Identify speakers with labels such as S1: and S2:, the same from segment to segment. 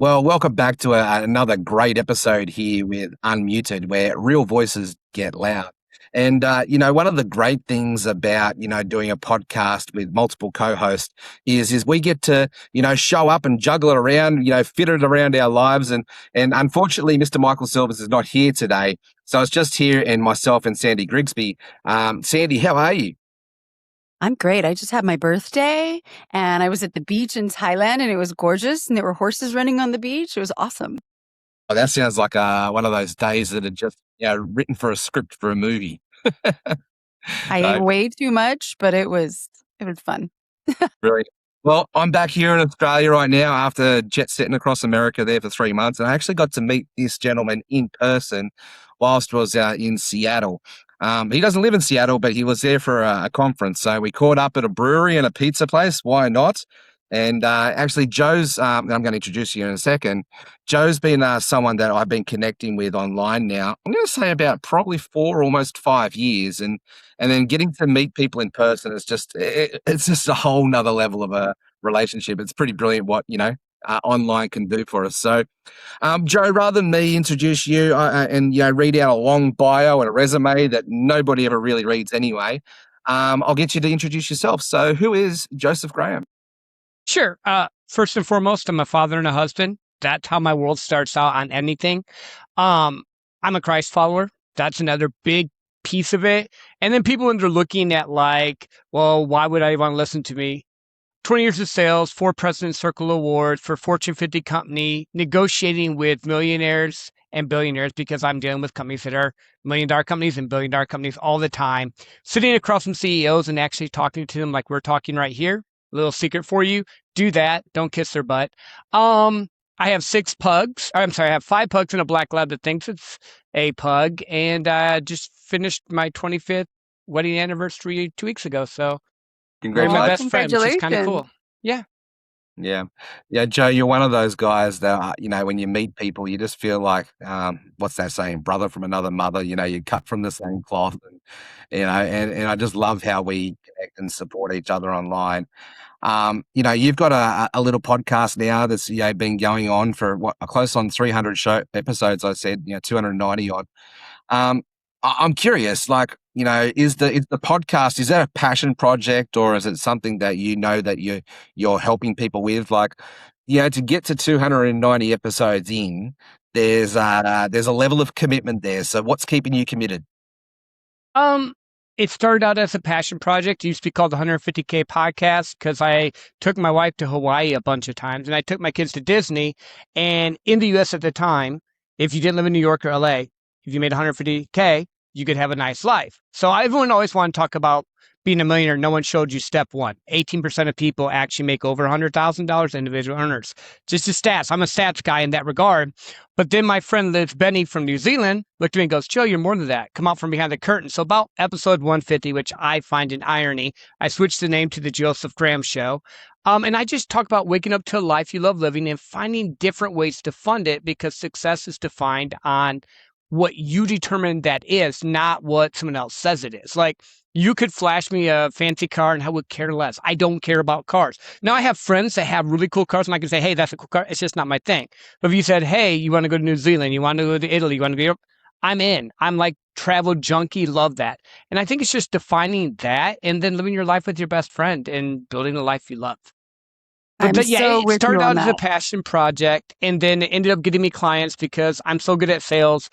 S1: Well, welcome back to another great episode here with Unmuted, where real voices get loud. And, one of the great things about, doing a podcast with multiple co-hosts is we get to, show up and juggle it around, fit it around our lives. And unfortunately, Mr. Michael Silvers is not here today. So it's just here and myself and Sandy Grigsby. Sandy, how are you?
S2: I'm great. I just had my birthday and I was at the beach in Thailand and it was gorgeous and there were horses running on the beach. It was awesome.
S1: Oh, that sounds like one of those days that are just, written for a script for a movie.
S2: I ate
S1: So,
S2: way too much, but it was fun.
S1: brilliant. Well, I'm back here in Australia right now after jet setting across America there for 3 months, and I actually got to meet this gentleman in person whilst I was in Seattle. He doesn't live in Seattle, but he was there for a conference, so we caught up at a brewery and a pizza place. Why not? And actually, Joe's. I'm going to introduce you in a second. Joe's been someone that I've been connecting with online now. I'm going to say about probably 4, almost 5 years, and then getting to meet people in person is it's just a whole nother level of a relationship. It's pretty brilliant what online can do for us. So, Joe, rather than me introduce you and read out a long bio and a resume that nobody ever really reads anyway, I'll get you to introduce yourself. So, who is Joseph Graham?
S3: Sure. First and foremost, I'm a father and a husband. That's how my world starts out on anything. I'm a Christ follower. That's another big piece of it. And then people when they're looking at like, well, why would I want to listen to me? 20 years of sales, 4 President's Circle Awards for Fortune 50 company, negotiating with millionaires and billionaires because I'm dealing with companies that are $1 million companies and $1 billion companies all the time, sitting across from CEOs and actually talking to them like we're talking right here. Little secret for you. Do that. Don't kiss their butt. I have 6 pugs. I'm sorry, I have 5 pugs and a black lab that thinks it's a pug. And just finished my 25th wedding anniversary 2 weeks ago. So married my
S2: Oh,
S3: best
S1: Congratulations.
S3: friend, which is kind of
S2: congratulations.
S3: cool. Yeah.
S1: Yeah. Yeah, Joe, you're one of those guys that, when you meet people, you just feel like, what's that saying? Brother from another mother, you cut from the same cloth. And I just love how we connect and support each other online. You've got a little podcast now that's, been going on for close on 300 show episodes, I said, 290 odd. I'm curious, like, is the podcast, is that a passion project or is it something that that you're helping people with? Like, to get to 290 episodes in, there's a level of commitment there. So what's keeping you committed?
S3: Um, it started out as a passion project. It used to be called the 150K podcast because I took my wife to Hawaii a bunch of times and I took my kids to Disney. And in the US at the time, if you didn't live in New York or LA, if you made 150K, you could have a nice life. So everyone always wanted to talk about being a millionaire. No one showed you step one. 18% of people actually make over $100,000 individual earners. Just the stats. I'm a stats guy in that regard. But then my friend Liz Benny from New Zealand looked at me and goes, Joe, you're more than that. Come out from behind the curtain. So about episode 150, which I find an irony, I switched the name to the Joseph Graham Show. And I just talk about waking up to a life you love living and finding different ways to fund it because success is defined on what you determine that is, not what someone else says it is. Like you could flash me a fancy car and I would care less. I don't care about cars. Now I have friends that have really cool cars and I can say, hey, that's a cool car. It's just not my thing. But if you said, hey, you want to go to New Zealand, you want to go to Italy, you want to go to Europe, I'm in. I'm like travel junkie, love that. And I think it's just defining that and then living your life with your best friend and building the life you love. But
S2: I'm
S3: yeah,
S2: so
S3: it
S2: with you
S3: started
S2: on
S3: out as a
S2: that.
S3: passion project and then it ended up getting me clients because I'm so good at sales.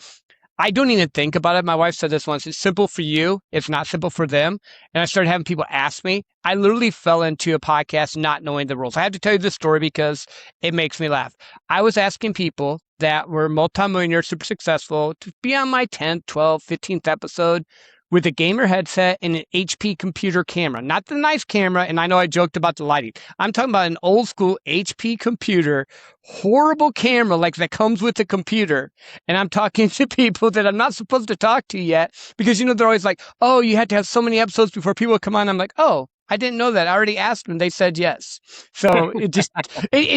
S3: I don't even think about it. My wife said this once. It's simple for you. It's not simple for them. And I started having people ask me. I literally fell into a podcast not knowing the rules. I have to tell you this story because it makes me laugh. I was asking people that were multimillionaires, super successful, to be on my 10th, 12th, 15th episode with a gamer headset and an HP computer camera. Not the nice camera, and I know I joked about the lighting. I'm talking about an old school HP computer, horrible camera like that comes with the computer. And I'm talking to people that I'm not supposed to talk to yet because, they're always like, oh, you had to have so many episodes before people come on. I'm like, oh, I didn't know that. I already asked them. They said yes. So it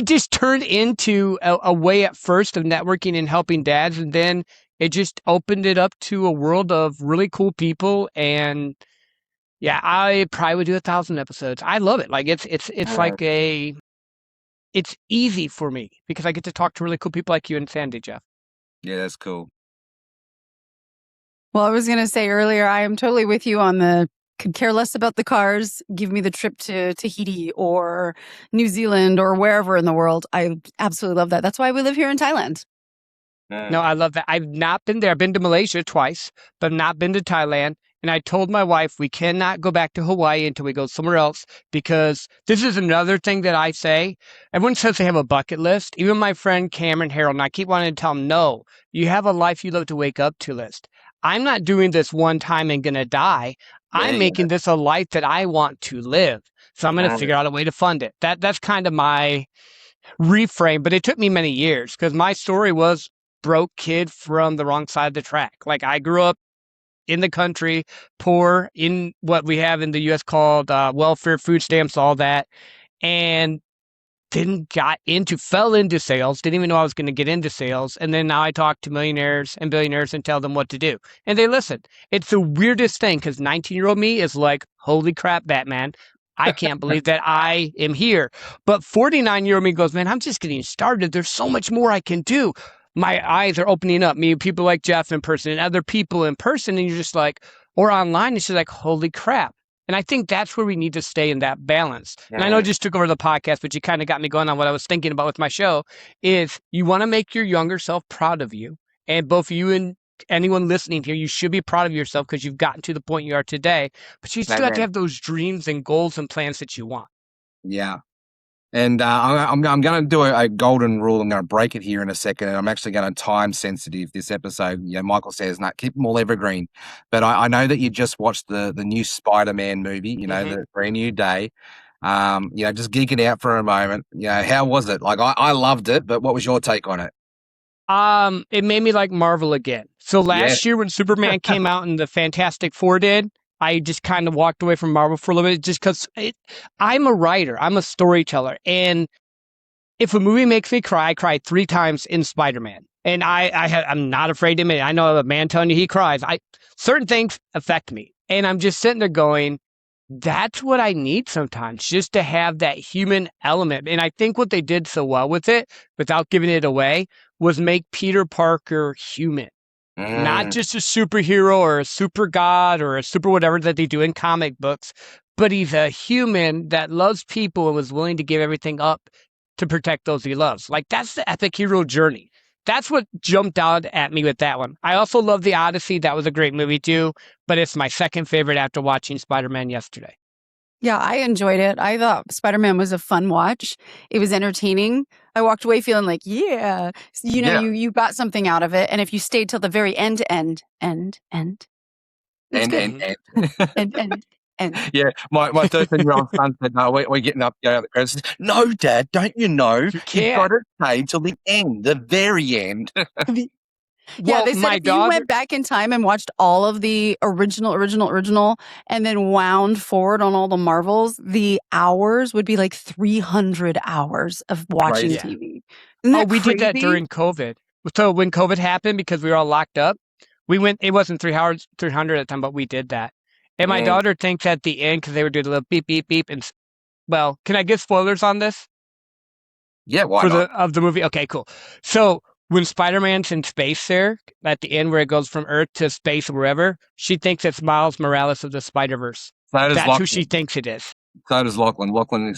S3: just turned into a way at first of networking and helping dads. And then it just opened it up to a world of really cool people. And yeah, I probably would do 1,000 episodes. I love it. Like it's
S1: Uh,
S3: like a it's easy for me because I get to talk to really cool people like you and Sandy, Jeff.
S1: Yeah, that's cool.
S2: Well, I was going to say earlier, I am totally with you on the could care less about the cars. Give me the trip to Tahiti or New Zealand or wherever in the world. I absolutely love that. That's why we live here in Thailand.
S3: No, I love that. I've not been there. I've been to Malaysia twice, but not been to Thailand. And I told my wife we cannot go back to Hawaii until we go somewhere else because this is another thing that I say. Everyone says they have a bucket list. Even my friend Cameron Harold, and I keep wanting to tell him, no, you have a life you love to wake up to list. I'm not doing this one time and going to die. I'm
S1: Yeah.
S3: making this a life that I want to live. So I'm going to figure out a way to fund it. That's kind of my reframe, but it took me many years because my story was broke kid from the wrong side of the track. Like I grew up in the country, poor in what we have in the U.S. called welfare, food stamps, all that, and fell into sales, didn't even know I was going to get into sales. And then now I talk to millionaires and billionaires and tell them what to do. And they listen. It's the weirdest thing because 19-year-old me is like, holy crap, Batman. I can't believe that I am here. But 49-year-old me goes, man, I'm just getting started. There's so much more I can do. My eyes are opening up. Me, people like Jeff in person and other people in person. And you're just like, or online, it's just like, holy crap. And I think that's where we need to stay in that balance. And I know I just took over the podcast, but you kind of got me going on what I was thinking about with my show is you want to make your younger self proud of you. And both you and anyone listening here, you should be proud of yourself because you've gotten to the point you are today. But you still have to have those dreams and goals and plans that you want.
S1: Yeah. And I'm going to do a golden rule. I'm going to break it here in a second, and I'm actually going to time sensitive this episode. Michael says, "No, keep them all evergreen." But I know that you just watched the new Spider-Man movie. The Brand New Day. Just geeking out for a moment. How was it? Like I loved it, but what was your take on it?
S3: It made me like Marvel again. So last year when Superman came out and the Fantastic Four did, I just kind of walked away from Marvel for a little bit just because I'm a writer, I'm a storyteller, and if a movie makes me cry, I cried 3 times in Spider-Man, and I'm not afraid to admit it. I know a man telling you he cries. Certain things affect me, and I'm just sitting there going, that's what I need sometimes, just to have that human element. And I think what they did so well with it, without giving it away, was make Peter Parker human. Not just a superhero or a super god or a super whatever that they do in comic books, but he's a human that loves people and was willing to give everything up to protect those he loves. Like that's the epic hero journey. That's what jumped out at me with that one. I also love The Odyssey. That was a great movie too, but it's my second favorite after watching Spider-Man yesterday.
S2: Yeah, I enjoyed it. I thought Spider-Man was a fun watch. It was entertaining. I walked away feeling like, you got something out of it. And if you stayed till the very end, it's good. End.
S1: Yeah, my 13-year-old son said, "No, we're getting up, go out the credits." No, Dad, don't you know?
S3: You
S1: You've
S3: can't.
S1: got to stay till the end, the very end.
S2: Yeah, they said if you went back in time and watched all of the original, and then wound forward on all the Marvels, the hours would be like 300 hours of watching TV. Isn't that
S3: we did that
S2: crazy?
S3: during COVID. So when COVID happened, because we were all locked up, we went, it wasn't 300 at the time, but we did that. And my daughter thinks at the end, because they were doing a little beep, beep, beep. And well, can I give spoilers on this?
S1: Yeah, why not?
S3: Of the movie? Okay, cool. So when Spider-Man's in space there, at the end where it goes from Earth to space or wherever, she thinks it's Miles Morales of the Spider-Verse. That's who she thinks it is.
S1: So does Lachlan. Lachlan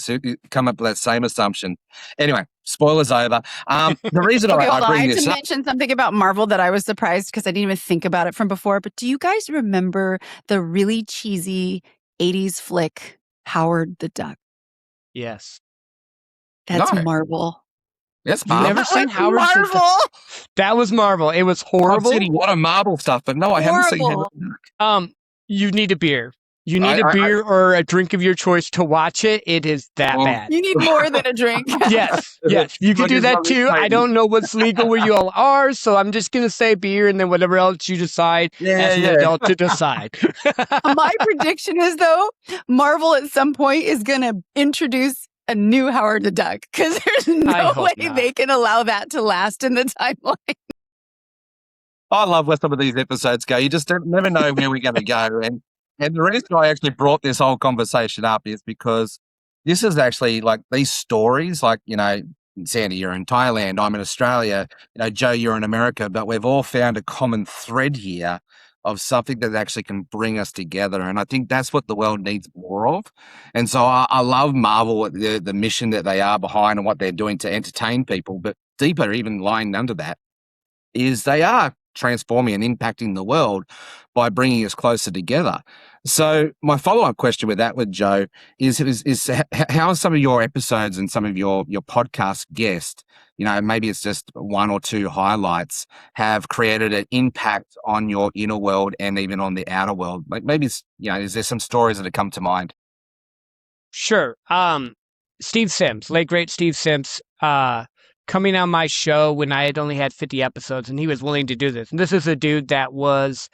S1: come up with that same assumption. Anyway, spoilers over. The reason
S2: okay,
S1: I bring this up...
S2: mention something about Marvel that I was surprised because I didn't even think about it from before. But do you guys remember the really cheesy 80s flick, Howard the Duck?
S3: Yes.
S2: That's Marvel.
S1: Yes,
S3: You've never seen Howard the Duck? That was Marvel. It was horrible.
S1: I've seen a lot of Marvel stuff, but no, I haven't seen Howard the
S3: Duck. You need a beer. You need a beer or a drink of your choice to watch it. It is that bad.
S2: You need more than a drink.
S3: Yes. You can do that too. I don't know what's legal where you all are, so I'm just going to say beer and then whatever else you decide as an adult to decide.
S2: My prediction is, though, Marvel at some point is going to introduce a new Howard the Duck because there's no way they can allow that to last in the timeline.
S1: I love where some of these episodes go. You just never know where we're going to go. And the reason I actually brought this whole conversation up is because This is actually like these stories, like, Sandy, you're in Thailand, I'm in Australia, Joe, you're in America, but we've all found a common thread here of something that actually can bring us together. And I think that's what the world needs more of. And so I love Marvel, the mission that they are behind and what they're doing to entertain people, but deeper, even lying under that, is they are transforming and impacting the world by bringing us closer together. So my follow-up question with that, with Joe, is how are some of your episodes and some of your podcast guests, maybe it's just one or two highlights, have created an impact on your inner world and even on the outer world? Like maybe it's, is there some stories that have come to mind?
S3: Sure. Steve Sims, late great Steve Sims, coming on my show when I had only had 50 episodes, and he was willing to do this. And this is a dude that was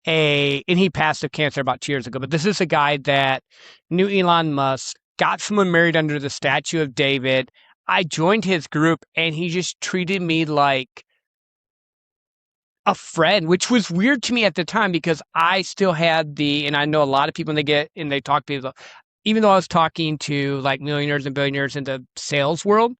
S3: and he passed of cancer about 2 years ago, but this is a guy that knew Elon Musk, got someone married under the statue of David. I joined his group, and he just treated me like a friend, which was weird to me at the time because I still had and I know a lot of people when they talk to people, even though I was talking to like millionaires and billionaires in the sales world,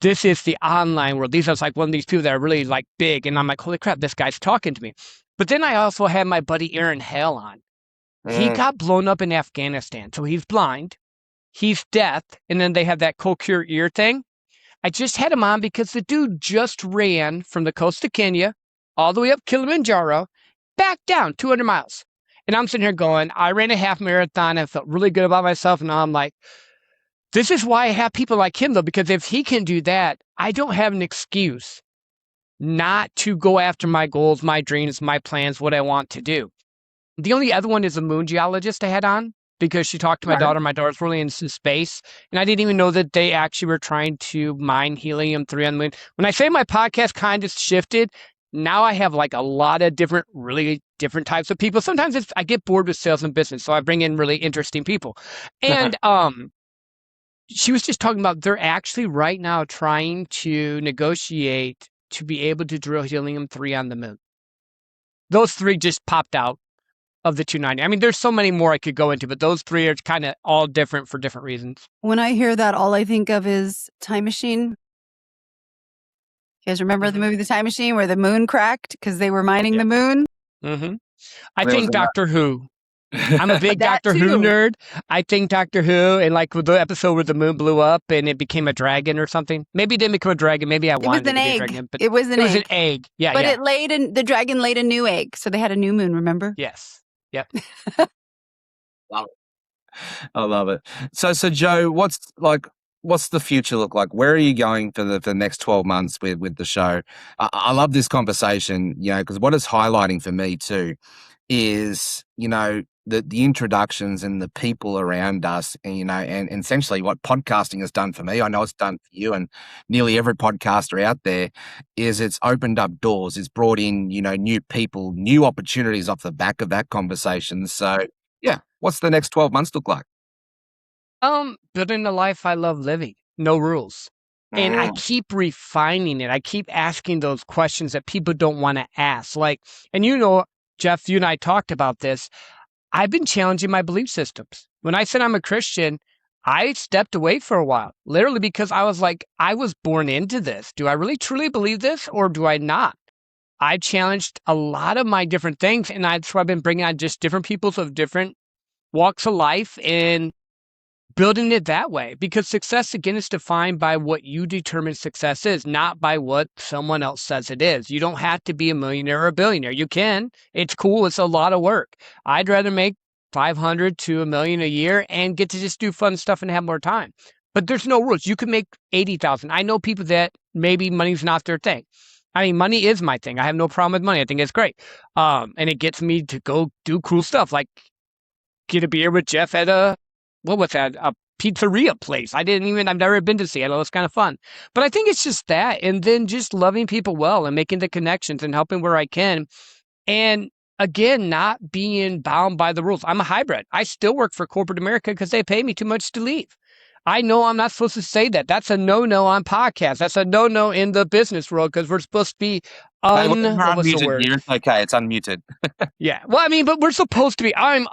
S3: this is the online world. These are like one of these people that are really like big. And I'm like, holy crap, this guy's talking to me. But then I also had my buddy Aaron Hale on. He got blown up in Afghanistan. So he's blind, he's deaf, and then they have that cochlear ear thing. I just had him on because the dude just ran from the coast of Kenya all the way up Kilimanjaro, back down 200 miles. And I'm sitting here going, I ran a half marathon. I felt really good about myself. And now I'm like, this is why I have people like him, though, because if he can do that, I don't have an excuse not to go after my goals, my dreams, my plans, what I want to do. The only other one is a moon geologist I had on because she talked to my daughter. My daughter's really into space. And I didn't even know that they actually were trying to mine helium-3 on the moon. When I say my podcast kind of shifted, now I have like a lot of really different types of people. Sometimes I get bored with sales and business, so I bring in really interesting people. And she was just talking about they're actually right now trying to negotiate to be able to drill helium-3 on the moon. Those three just popped out of the 290. I mean, there's so many more I could go into, but those three are kind of all different for different reasons.
S2: When I hear that, all I think of is Time Machine. You guys remember the movie The Time Machine where the moon cracked because they were mining the moon?
S3: Mm-hmm. I think Doctor Who. I'm a big Doctor Who nerd. I think Doctor Who, and like with the episode where the moon blew up and it became a dragon or something. Maybe it didn't become a dragon. Maybe I wanted it to be a dragon. But
S2: it was an egg.
S3: It was an egg. Yeah,
S2: but the dragon laid a new egg, so they had a new moon. Remember?
S3: Yes. Yep.
S1: Love it. I love it. So Joe, what's the future look like? Where are you going for the next 12 months with the show? I love this conversation, because what it's highlighting for me too is, the introductions and the people around us, and, and essentially what podcasting has done for me. I know it's done for you and nearly every podcaster out there. Is it's opened up doors. It's brought in, new people, new opportunities off the back of that conversation. So yeah, what's the next 12 months look like?
S3: Building the life I love living. No rules. And I keep refining it. I keep asking those questions that people don't want to ask. Like, and Jeff, you and I talked about this. I've been challenging my belief systems. When I said I'm a Christian, I stepped away for a while, literally because I was like, I was born into this. Do I really truly believe this or do I not? I challenged a lot of my different things, and that's why I've been bringing on just different peoples of different walks of life and building it that way, because success, again, is defined by what you determine success is, not by what someone else says it is. You don't have to be a millionaire or a billionaire. You can. It's cool. It's a lot of work. I'd rather make 500 to $1 million a year and get to just do fun stuff and have more time. But there's no rules. You can make 80,000. I know people that maybe money's not their thing. I mean, money is my thing. I have no problem with money. I think it's great. And it gets me to go do cool stuff, like get a beer with Jeff at a pizzeria place. I've never been to Seattle. It's kind of fun. But I think it's just that. And then just loving people well and making the connections and helping where I can. And again, not being bound by the rules. I'm a hybrid. I still work for corporate America because they pay me too much to leave. I know I'm not supposed to say that. That's a no-no on podcasts. That's a no-no in the business world because we're supposed to be
S1: unmuted. You're okay. It's unmuted.
S3: Yeah. Well, I mean, but we're supposed to be. I'm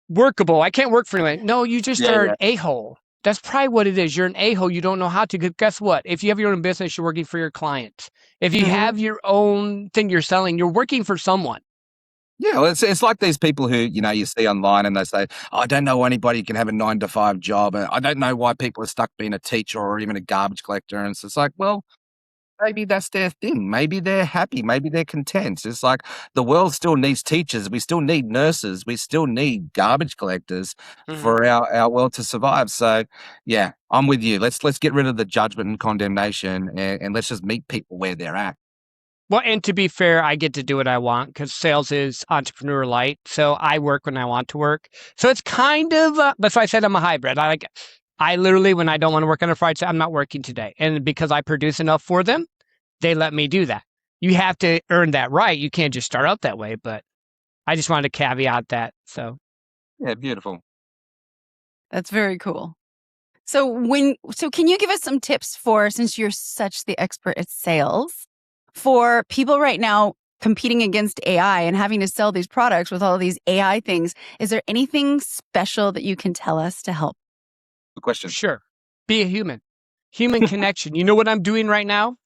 S3: workable. I can't work for anyone. No, you just
S1: Yeah,
S3: are
S1: yeah.
S3: an a-hole. That's probably what it is. You're an a-hole. You don't know how to. 'Cause guess what? If you have your own business, you're working for your clients. If you have your own thing you're selling, you're working for someone.
S1: Yeah, well, it's like these people who, you know, you see online and they say, "Oh, I don't know anybody who can have a 9 to 5 job. And I don't know why people are stuck being a teacher or even a garbage collector." And it's like, well, maybe that's their thing. Maybe they're happy. Maybe they're content. It's like the world still needs teachers. We still need nurses. We still need garbage collectors for our world to survive. So, yeah, I'm with you. Let's get rid of the judgment and condemnation, and let's just meet people where they're at.
S3: Well, and to be fair, I get to do what I want because sales is entrepreneur light. So I work when I want to work. So it's kind of, that's why I said I'm a hybrid. I literally, when I don't want to work on a Friday, say, I'm not working today. And because I produce enough for them, they let me do that. You have to earn that right. You can't just start out that way. But I just wanted to caveat that. So,
S1: Yeah, beautiful.
S2: That's very cool. So can you give us some tips for, since you're such the expert at sales, for people right now competing against AI and having to sell these products with all of these AI things? Is there anything special that you can tell us to help?
S1: Good question.
S3: sure, be a human. Human connection. You know what I'm doing right now?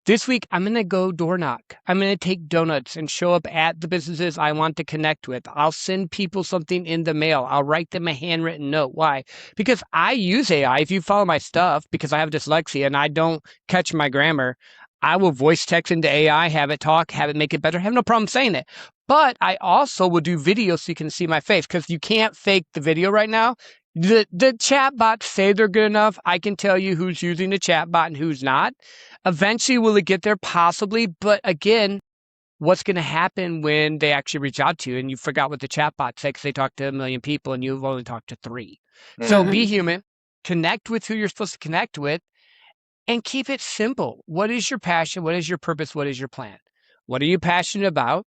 S3: This week, I'm going to go door knock. I'm going to take donuts and show up at the businesses I want to connect with. I'll send people something in the mail. I'll write them a handwritten note. Why? Because I use AI. If you follow my stuff, because I have dyslexia and I don't catch my grammar, I will voice text into AI, have it talk, have it make it better. I have no problem saying it. But I also will do video so you can see my face because you can't fake the video right now. The chatbots say they're good enough. I can tell you who's using the chatbot and who's not. Eventually, will it get there? Possibly. But again, what's going to happen when they actually reach out to you and you forgot what the chatbot said because they talked to 1 million people and you've only talked to 3? So be human, connect with who you're supposed to connect with, and keep it simple. What is your passion? What is your purpose? What is your plan? What are you passionate about?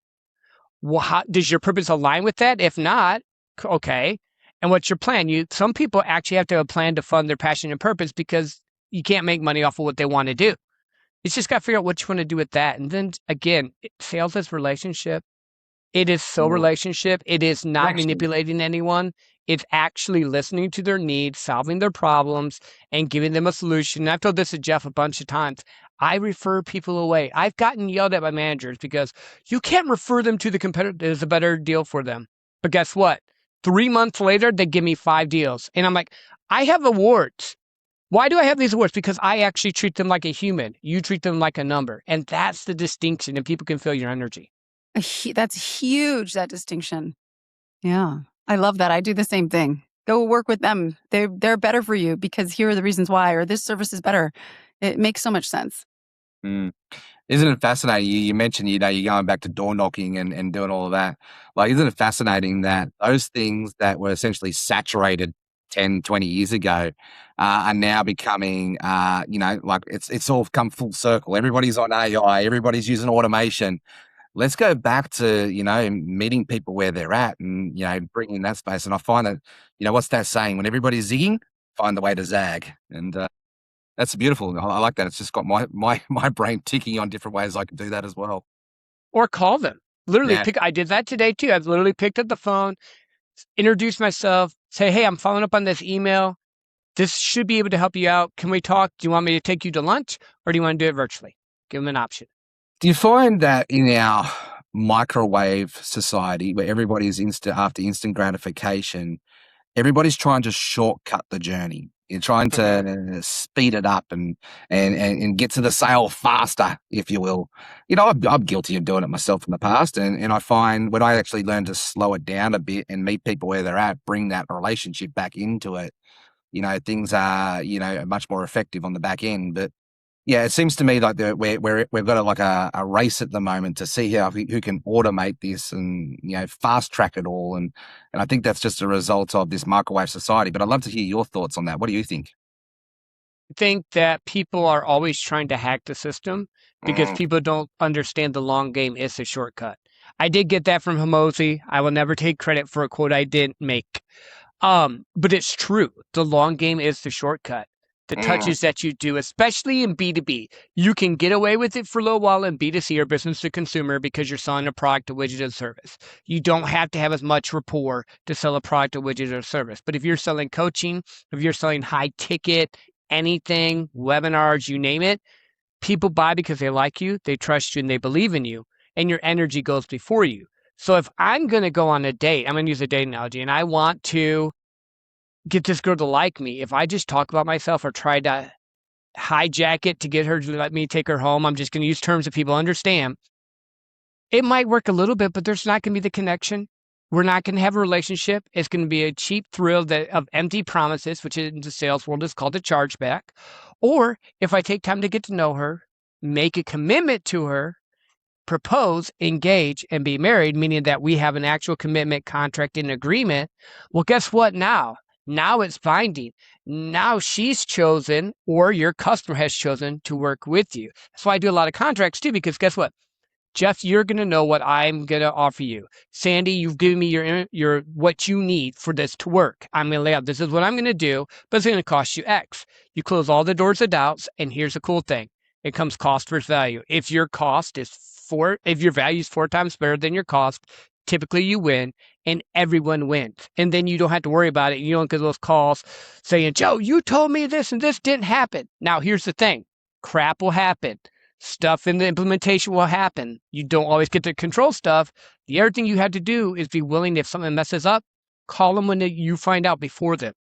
S3: Well, how, does your purpose align with that? If not, okay. And what's your plan? Some people actually have to have a plan to fund their passion and purpose because you can't make money off of what they want to do. It's just got to figure out what you want to do with that. And then again, sales is relationship. It is so relationship. It is not manipulating anyone. It's actually listening to their needs, solving their problems, and giving them a solution. And I've told this to Jeff a bunch of times. I refer people away. I've gotten yelled at by managers because you can't refer them to the competitor. There's a better deal for them. But guess what? 3 months later, they give me 5 deals. And I'm like, I have awards. Why do I have these awards? Because I actually treat them like a human. You treat them like a number. And that's the distinction. And people can feel your energy.
S2: That's huge, that distinction. Yeah. I love that. I do the same thing. Go work with them. They're better for you because here are the reasons why, or this service is better. It makes so much sense.
S1: Mm. Isn't it fascinating? You mentioned, you know, you're going back to door knocking and doing all of that. Like, isn't it fascinating that those things that were essentially saturated 10, 20 years ago are now becoming, you know, like it's all come full circle. Everybody's on AI. Everybody's using automation. Let's go back to, you know, meeting people where they're at and, you know, bringing that space. And I find that, you know, what's that saying? When everybody's zigging, find the way to zag. And that's beautiful. I like that. It's just got my brain ticking on different ways I can do that as well.
S3: Or call them. Literally,
S1: Yeah.
S3: I did that today too. I've literally picked up the phone, introduced myself, say, hey, I'm following up on this email. This should be able to help you out. Can we talk? Do you want me to take you to lunch or do you want to do it virtually? Give them an option.
S1: Do you find that in our microwave society where everybody's after instant gratification, everybody's trying to shortcut the journey? You're trying to speed it up and get to the sale faster, if you will. You know, I'm guilty of doing it myself in the past, and I find when I actually learn to slow it down a bit and meet people where they're at, bring that relationship back into it, you know, things are, you know, much more effective on the back end. But yeah, it seems to me like we've got a race at the moment to see who can automate this and, you know, fast track it all, and I think that's just a result of this microwave society. But I'd love to hear your thoughts on that. What do you think?
S3: I think that people are always trying to hack the system because
S1: Mm.
S3: people don't understand the long game is a shortcut. I did get that from Hamosi. I will never take credit for a quote I didn't make. But it's true. The long game is the shortcut. the touches that you do, especially in B2B. You can get away with it for a little while in B2C or business to consumer because you're selling a product, a widget, or service. You don't have to have as much rapport to sell a product, a widget, or service. But if you're selling coaching, if you're selling high ticket, anything, webinars, you name it, people buy because they like you, they trust you, and they believe in you, and your energy goes before you. So if I'm going to go on a date, I'm going to use a date analogy, and I want to get this girl to like me, if I just talk about myself or try to hijack it to get her to let me take her home, I'm just going to use terms that people understand. It might work a little bit, but there's not going to be the connection. We're not going to have a relationship. It's going to be a cheap thrill of empty promises, which in the sales world is called a chargeback. Or if I take time to get to know her, make a commitment to her, propose, engage, and be married, meaning that we have an actual commitment, contract, and agreement, well, guess what now? Now it's binding. Now she's chosen, or your customer has chosen to work with you. That's why I do a lot of contracts too, because guess what? Jeff, you're going to know what I'm going to offer you. Sandy, you've given me your what you need for this to work. I'm going to lay out, this is what I'm going to do, but it's going to cost you X. You close all the doors of doubts, and here's the cool thing. It comes cost versus value. If your value is 4 times better than your cost, typically you win, and everyone wins. And then you don't have to worry about it. You don't get those calls saying, Joe, you told me this and this didn't happen. Now, here's the thing. Crap will happen. Stuff in the implementation will happen. You don't always get to control stuff. The other thing you have to do is be willing, if something messes up, call them when you find out before them.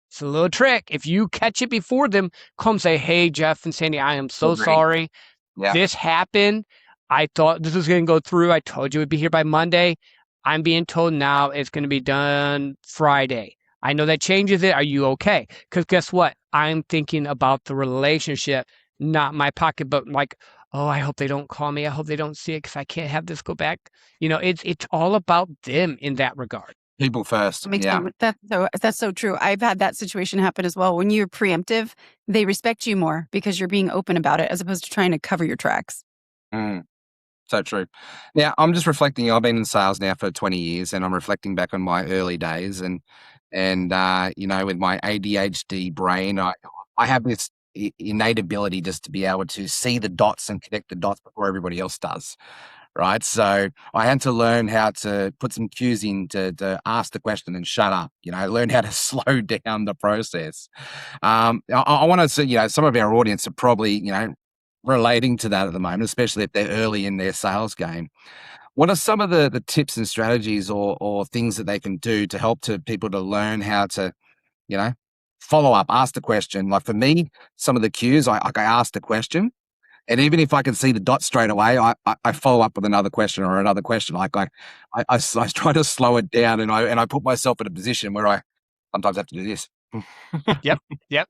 S3: It's a little trick. If you catch it before them, come say, hey, Jeff and Sandy, I am so sorry. Yeah. This happened. I thought this was going to go through. I told you it would be here by Monday. I'm being told now it's going to be done Friday. I know that changes it. Are you okay? Because guess what? I'm thinking about the relationship, not my pocketbook. Like, oh, I hope they don't call me. I hope they don't see it because I can't have this go back. It's all about them in that regard.
S1: People first. Yeah.
S2: That's so true. I've had that situation happen as well. When you're preemptive, they respect you more because you're being open about it as opposed to trying to cover your tracks.
S1: So true. Now, I'm just reflecting. I've been in sales now for 20 years, and I'm reflecting back on my early days. And with my ADHD brain, I have this innate ability just to be able to see the dots and connect the dots before everybody else does. Right. So I had to learn how to put some cues in to ask the question and shut up, learn how to slow down the process. I want to say, some of our audience are probably, relating to that at the moment, especially if they're early in their sales game. What are some of the tips and strategies or things that they can do to help people to learn how to, follow up, ask the question? Like for me, some of the cues, I ask the question. And even if I can see the dots straight away, I follow up with another question or another question. Like I try to slow it down, and I put myself in a position where I sometimes have to do this.
S3: Yep.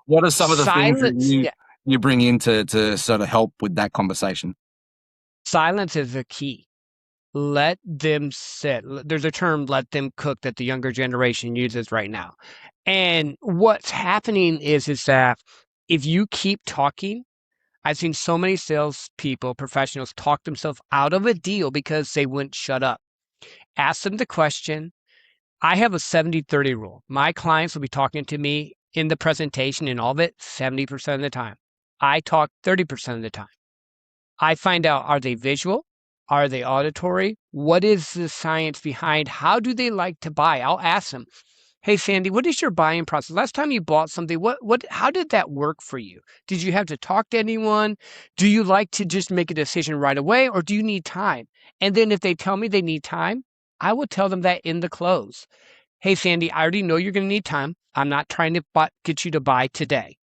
S1: What are some of the things that you bring in to sort of help with that conversation?
S3: Silence is the key. Let them sit. There's a term, let them cook, that the younger generation uses right now. And what's happening is that if you keep talking, I've seen so many salespeople, professionals talk themselves out of a deal because they wouldn't shut up. Ask them the question. I have a 70-30 rule. My clients will be talking to me in the presentation and all of it 70% of the time. I talk 30% of the time. I find out, are they visual? Are they auditory? What is the science behind? How do they like to buy? I'll ask them, hey, Sandy, what is your buying process? Last time you bought something, how did that work for you? Did you have to talk to anyone? Do you like to just make a decision right away, or do you need time? And then if they tell me they need time, I will tell them that in the close. Hey, Sandy, I already know you're going to need time. I'm not trying to get you to buy today.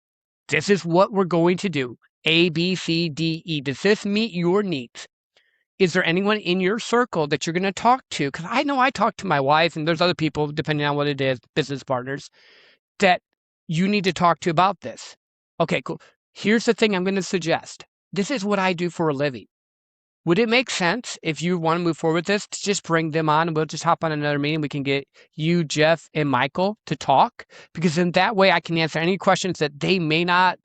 S3: This is what we're going to do. A, B, C, D, E. Does this meet your needs? Is there anyone in your circle that you're going to talk to? Because I know I talk to my wife, and there's other people, depending on what it is, business partners, that you need to talk to about this. Okay, cool. Here's the thing I'm going to suggest. This is what I do for a living. Would it make sense if you want to move forward with this to just bring them on, and we'll just hop on another meeting? We can get you, Jeff, and Michael to talk, because in that way I can answer any questions that they may not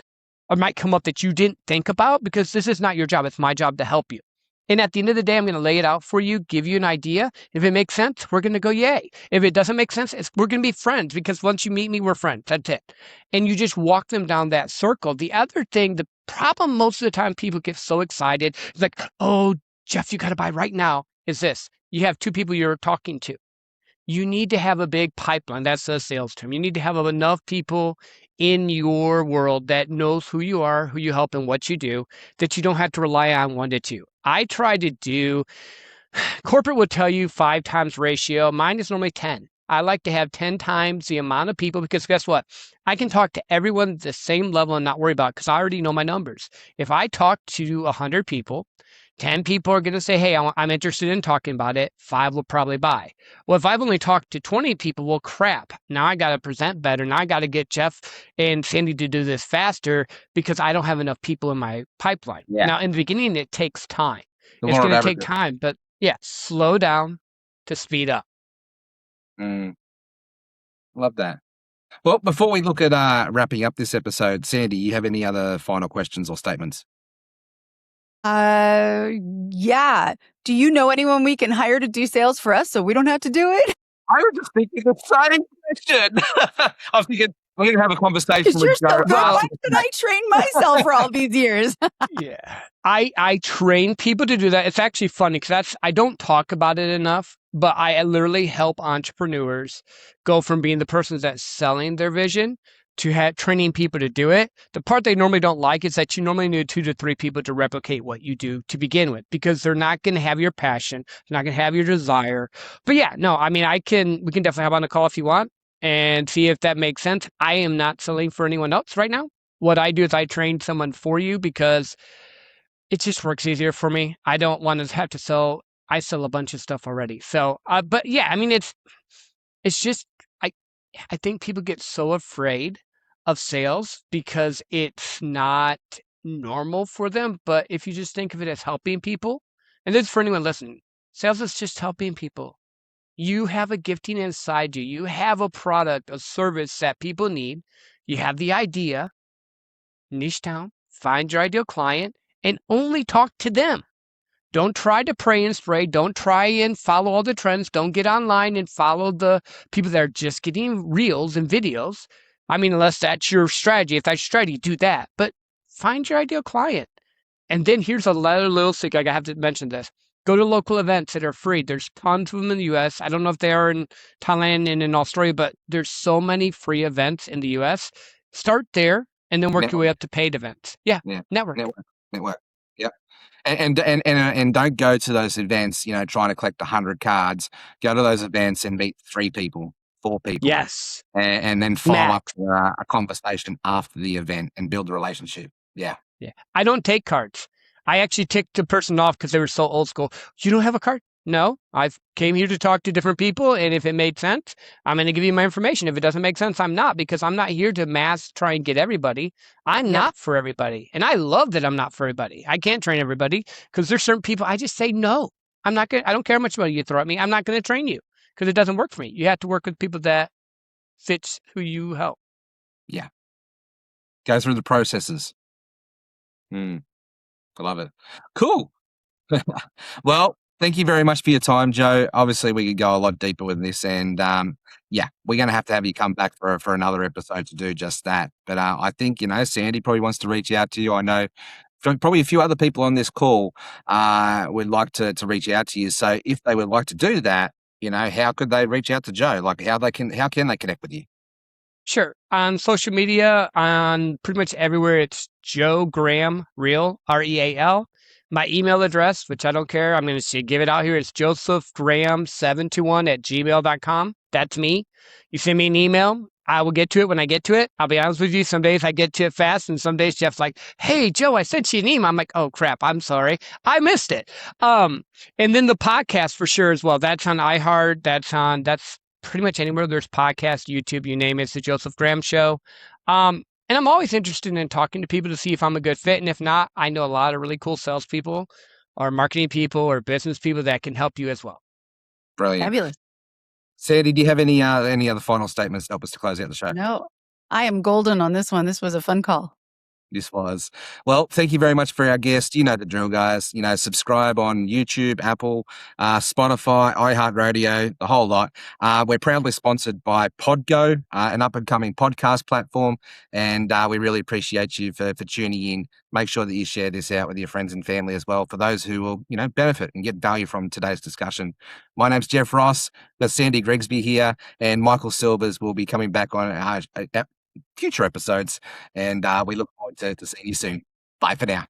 S3: or might come up that you didn't think about, because this is not your job. It's my job to help you. And at the end of the day, I'm going to lay it out for you, give you an idea. If it makes sense, we're going to go yay. If it doesn't make sense, we're going to be friends because once you meet me, we're friends. That's it. And you just walk them down that circle. The other thing, the problem most of the time people get so excited, it's like, oh, Jeff, you got to buy right now, is this. You have two people you're talking to. You need to have a big pipeline. That's a sales term. You need to have enough people in your world that knows who you are, who you help, and what you do, that you don't have to rely on 1 to 2. I try to do, corporate will tell you 5 times ratio. Mine is normally 10. I like to have 10 times the amount of people because guess what? I can talk to everyone at the same level and not worry about it because I already know my numbers. If I talk to 100 people, 10 people are going to say, hey, I'm interested in talking about it. 5 will probably buy. Well, if I've only talked to 20 people, well, crap. Now I got to present better. Now I got to get Jeff and Sandy to do this faster because I don't have enough people in my pipeline.
S1: Yeah.
S3: Now, in the beginning, it takes time.
S1: The
S3: It's
S1: law of
S3: going to take
S1: averages.
S3: time, but yeah, slow down to speed up.
S1: Love that. Well, before we look at wrapping up this episode, Sandy, you have any other final questions or statements?
S2: Yeah. Do you know anyone we can hire to do sales for us so we don't have to do it?
S1: I was just thinking the same question. I was thinking we're going to have a conversation
S2: Because you're
S1: with
S2: so
S1: Joe.
S2: good. Why should I train myself for all these years?
S3: Yeah. I train people to do that. It's actually funny because I don't talk about it enough, but I literally help entrepreneurs go from being the person that's selling their vision to training people to do it. The part they normally don't like is that you normally need 2 to 3 people to replicate what you do to begin with, because they're not going to have your passion. They're not going to have your desire. But yeah, no, I mean, we can definitely have on a call if you want and see if that makes sense. I am not selling for anyone else right now. What I do is I train someone for you because it just works easier for me. I don't want to have to sell. I sell a bunch of stuff already. So, but yeah, I mean, it's just, I think people get so afraid of sales because it's not normal for them. But if you just think of it as helping people, and this is for anyone listening, sales is just helping people. You have a gifting inside you. You have a product, a service that people need. You have the idea, niche down, find your ideal client, and only talk to them. Don't try to pray and spray. Don't try and follow all the trends. Don't get online and follow the people that are just getting reels and videos. I mean, unless that's your strategy. If that's your strategy, do that. But find your ideal client. And then here's a little secret. I have to mention this. Go to local events that are free. There's tons of them in the US. I don't know if they are in Thailand and in Australia, but there's so many free events in the US. Start there and then work your way up to paid events. Yeah. Network.
S1: Yep. And don't go to those events, trying to collect 100 cards. Go to those events and meet 3 people, 4 people.
S3: Yes.
S1: And then follow up a conversation after the event and build a relationship. Yeah.
S3: I don't take cards. I actually ticked the person off because they were so old school. You don't have a card? No, I came here to talk to different people, and if it made sense, I'm going to give you my information. If it doesn't make sense, I'm not, because I'm not here to mass try and get everybody. I'm not for everybody, and I love that I'm not for everybody. I can't train everybody because there's certain people I just say no. I'm not going. I don't care how much money you throw at me. I'm not going to train you because it doesn't work for me. You have to work with people that fits who you help.
S1: Yeah. Go through the processes. I love it. Cool. Well, thank you very much for your time, Joe. Obviously, we could go a lot deeper with this, and we're going to have you come back for another episode to do just that. But I think Sandy probably wants to reach out to you. I know probably a few other people on this call would like to reach out to you. So if they would like to do that, how could they reach out to Joe? Like how can they connect with you?
S3: Sure. On social media, on pretty much everywhere, it's Joe Graham Real, REAL. My email address, which I don't care, I'm going to give it out here. It's josephgraham721@gmail.com. That's me. You send me an email. I will get to it when I get to it. I'll be honest with you. Some days I get to it fast, and some days Jeff's like, hey, Joe, I sent you an email. I'm like, oh, crap. I'm sorry. I missed it. And then the podcast for sure as well. That's on iHeart. That's pretty much anywhere there's podcast, YouTube, you name it. It's the Joseph Graham Show. And I'm always interested in talking to people to see if I'm a good fit. And if not, I know a lot of really cool salespeople or marketing people or business people that can help you as well.
S1: Brilliant.
S2: Fabulous.
S1: Sandy, do you have any other final statements to help us to close out the show?
S2: No, I am golden on this one. This was a fun call.
S1: This was. Well, thank you very much for our guest. You know the drill, guys. Subscribe on YouTube, Apple, Spotify, iHeartRadio, the whole lot. We're proudly sponsored by Podgo, an up-and-coming podcast platform, and we really appreciate you for tuning in. Make sure that you share this out with your friends and family as well, for those who will, benefit and get value from today's discussion. My name's Jeff Ross. Got Sandy Grigsby here, and Michael Silvers will be coming back on future episodes, and we look forward to seeing you soon. Bye for now.